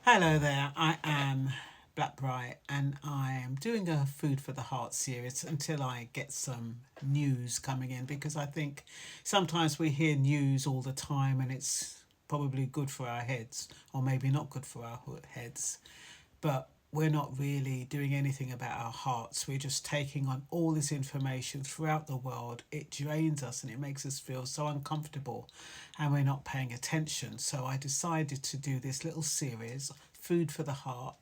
Hello there, I am Black Bright and I am doing a Food for the Heart series until I get some news coming in because I think sometimes we hear news all the time and it's probably good for our heads or maybe not good for our heads, but we're not really doing anything about our hearts. We're just taking on all this information throughout the world. It drains us and it makes us feel so uncomfortable, and we're not paying attention. So I decided to do this little series, Food for the Heart.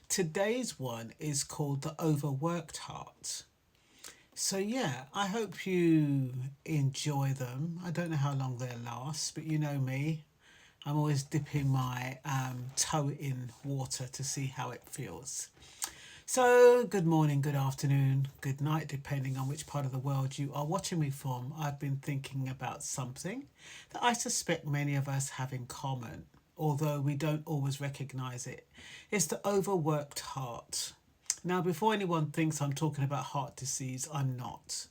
Today's one is called The Overworked Heart. So, yeah, I hope you enjoy them. I don't know how long they'll last, but you know me. I'm always dipping my toe in water to see how it feels. So, good morning, good afternoon, good night, depending on which part of the world you are watching me from. I've been thinking about something that I suspect many of us have in common, although we don't always recognize it. It's the overworked heart. Now, before anyone thinks I'm talking about heart disease, I'm not.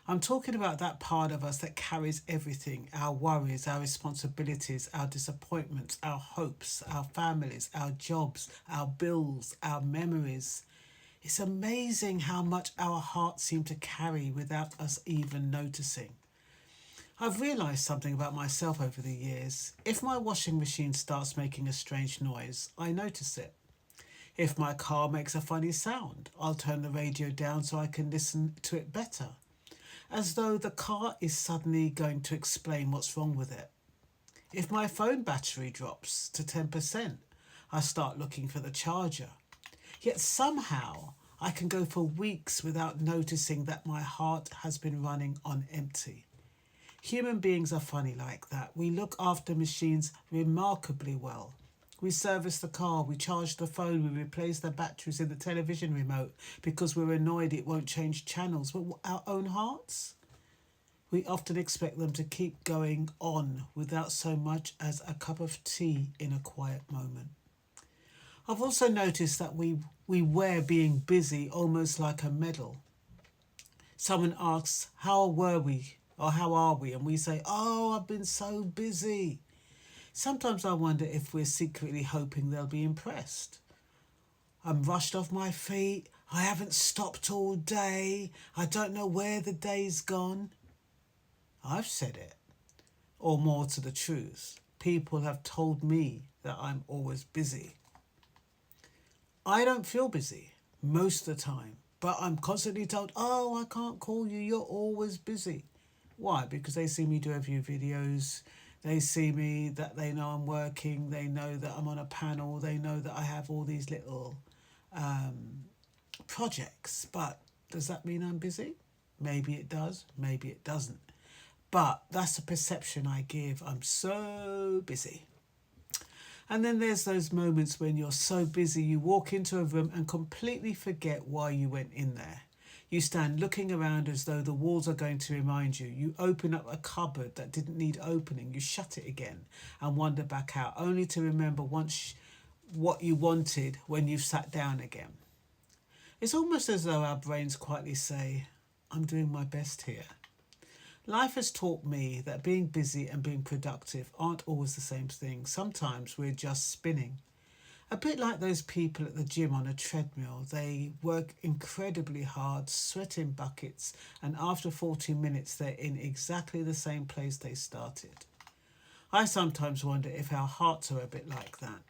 I'm talking about that part of us that carries everything: our worries, our responsibilities, our disappointments, our hopes, our families, our jobs, our bills, our memories. It's amazing how much our hearts seem to carry without us even noticing. I've realised something about myself over the years. If my washing machine starts making a strange noise, I notice it. If my car makes a funny sound, I'll turn the radio down so I can listen to it better, as though the car is suddenly going to explain what's wrong with it. If my phone battery drops to 10%, I start looking for the charger. Yet somehow I can go for weeks without noticing that my heart has been running on empty. Human beings are funny like that. We look after machines remarkably well. We service the car, we charge the phone, we replace the batteries in the television remote because we're annoyed it won't change channels. But our own hearts? We often expect them to keep going on without so much as a cup of tea in a quiet moment. I've also noticed that we wear being busy almost like a medal. Someone asks, how were we? Or how are we? And we say, oh, I've been so busy. Sometimes I wonder if we're secretly hoping they'll be impressed. I'm rushed off my feet. I haven't stopped all day. I don't know where the day's gone. I've said it. Or more to the truth, people have told me that I'm always busy. I don't feel busy most of the time, but I'm constantly told, oh, I can't call you, you're always busy. Why? Because they see me do a few videos, they see me that they know I'm working, they know that I'm on a panel, they know that I have all these little projects. But does that mean I'm busy? Maybe it does, maybe it doesn't. But that's the perception I give. I'm so busy. And then there's those moments when you're so busy you walk into a room and completely forget why you went in there. You stand looking around as though the walls are going to remind you. You open up a cupboard that didn't need opening. You shut it again and wander back out, only to remember once what you wanted when you've sat down again. It's almost as though our brains quietly say, I'm doing my best here. Life has taught me that being busy and being productive aren't always the same thing. Sometimes we're just spinning. A bit like those people at the gym on a treadmill. They work incredibly hard, sweat in buckets, and after 40 minutes they're in exactly the same place they started. I sometimes wonder if our hearts are a bit like that.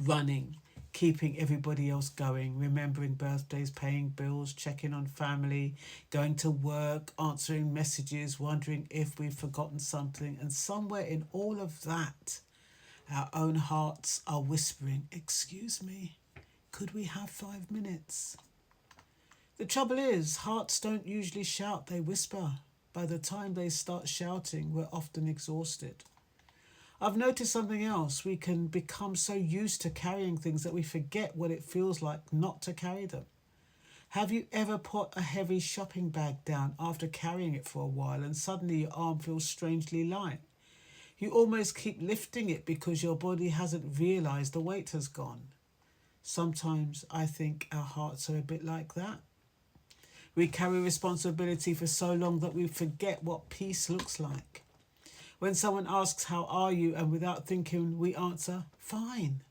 Running, keeping everybody else going, remembering birthdays, paying bills, checking on family, going to work, answering messages, wondering if we've forgotten something. And somewhere in all of that, our own hearts are whispering, excuse me, could we have 5 minutes? The trouble is, hearts don't usually shout, they whisper. By the time they start shouting, we're often exhausted. I've noticed something else. We can become so used to carrying things that we forget what it feels like not to carry them. Have you ever put a heavy shopping bag down after carrying it for a while and suddenly your arm feels strangely light? You almost keep lifting it because your body hasn't realised the weight has gone. Sometimes I think our hearts are a bit like that. We carry responsibility for so long that we forget what peace looks like. When someone asks, how are you? And without thinking, we answer, fine.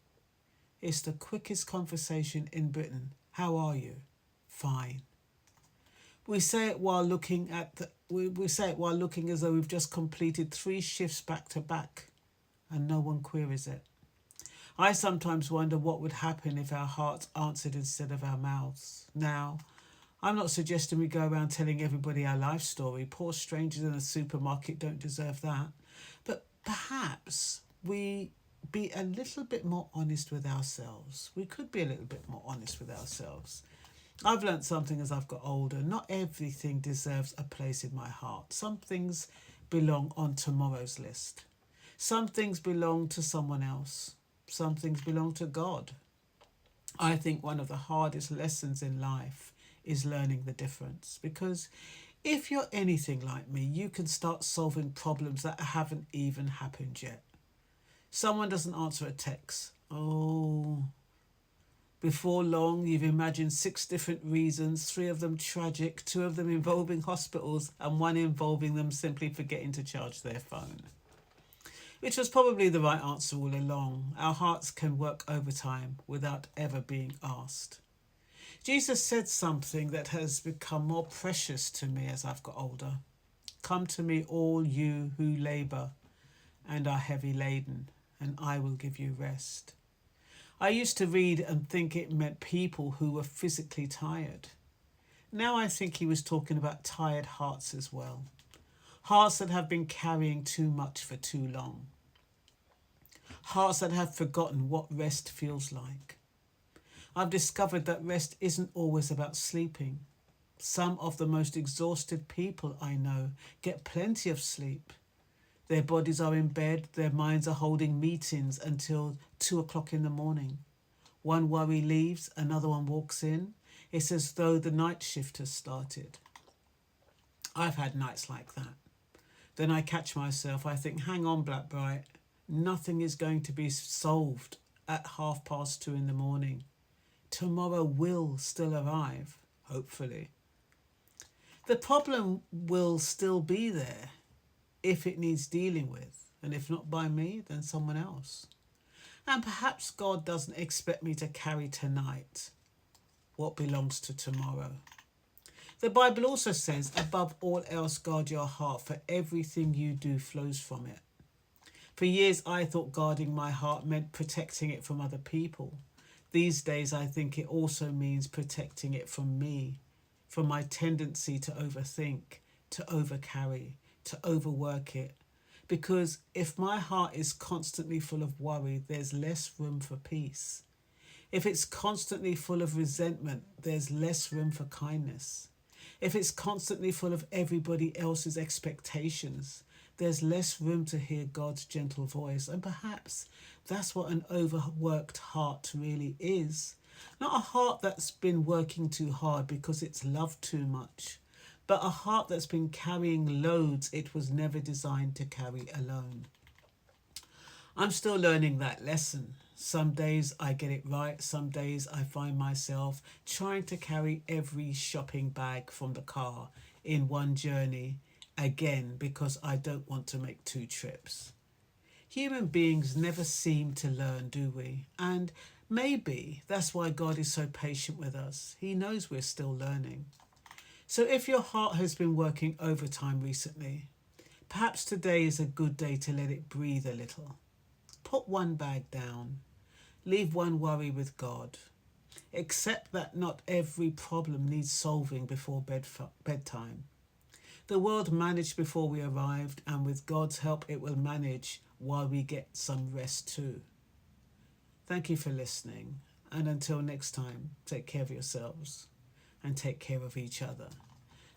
It's the quickest conversation in Britain. How are you? Fine. We say it while looking at we say it while looking as though we've just completed 3 shifts back to back, and no one queries it. I sometimes wonder what would happen if our hearts answered instead of our mouths. Now, I'm not suggesting we go around telling everybody our life story. Poor strangers in a supermarket don't deserve that. But perhaps we be a little bit more honest with ourselves. We could be a little bit more honest with ourselves. I've learnt something as I've got older. Not everything deserves a place in my heart. Some things belong on tomorrow's list. Some things belong to someone else. Some things belong to God. I think one of the hardest lessons in life is learning the difference, because if you're anything like me, you can start solving problems that haven't even happened yet. Someone doesn't answer a text. Oh, before long, you've imagined 6 different reasons, 3 of them tragic, 2 of them involving hospitals, and 1 involving them simply forgetting to charge their phone. Which was probably the right answer all along. Our hearts can work overtime without ever being asked. Jesus said something that has become more precious to me as I've got older. Come to me, all you who labour and are heavy laden, and I will give you rest. I used to read and think it meant people who were physically tired. Now I think he was talking about tired hearts as well. Hearts that have been carrying too much for too long. Hearts that have forgotten what rest feels like. I've discovered that rest isn't always about sleeping. Some of the most exhausted people I know get plenty of sleep. Their bodies are in bed, their minds are holding meetings until 2 o'clock in the morning. One worry leaves, another one walks in. It's as though the night shift has started. I've had nights like that. Then I catch myself, I think, hang on, Blackbright, nothing is going to be solved at 2:30 in the morning. Tomorrow will still arrive, hopefully. The problem will still be there if it needs dealing with, and if not by me, then someone else. And perhaps God doesn't expect me to carry tonight what belongs to tomorrow. The Bible also says, above all else, guard your heart, for everything you do flows from it. For years, I thought guarding my heart meant protecting it from other people. These days, I think it also means protecting it from me, from my tendency to overthink, to overcarry, to overwork it. Because if my heart is constantly full of worry, there's less room for peace. If it's constantly full of resentment, there's less room for kindness. If it's constantly full of everybody else's expectations, there's less room to hear God's gentle voice. And perhaps that's what an overworked heart really is. Not a heart that's been working too hard because it's loved too much, but a heart that's been carrying loads it was never designed to carry alone. I'm still learning that lesson. Some days I get it right. Some days I find myself trying to carry every shopping bag from the car in one journey again because I don't want to make 2 trips. Human beings never seem to learn, do we? And maybe that's why God is so patient with us. He knows we're still learning. So if your heart has been working overtime recently, perhaps today is a good day to let it breathe a little. Put one bag down. Leave one worry with God. Accept that not every problem needs solving before bedtime. The world managed before we arrived, and with God's help it will manage while we get some rest too. Thank you for listening, and until next time, take care of yourselves and take care of each other.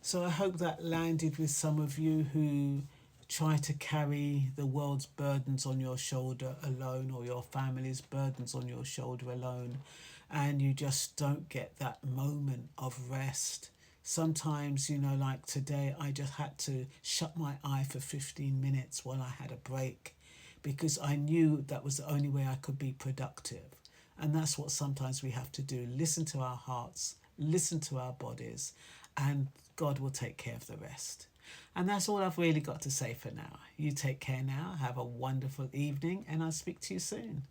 So I hope that landed with some of you who try to carry the world's burdens on your shoulder alone, or your family's burdens on your shoulder alone, and you just don't get that moment of rest. Sometimes, like today, I just had to shut my eye for 15 minutes while I had a break, because I knew that was the only way I could be productive. And that's what sometimes we have to do. Listen to our hearts, listen to our bodies, and God will take care of the rest. And that's all I've really got to say for now. You take care now. Have a wonderful evening, and I'll speak to you soon.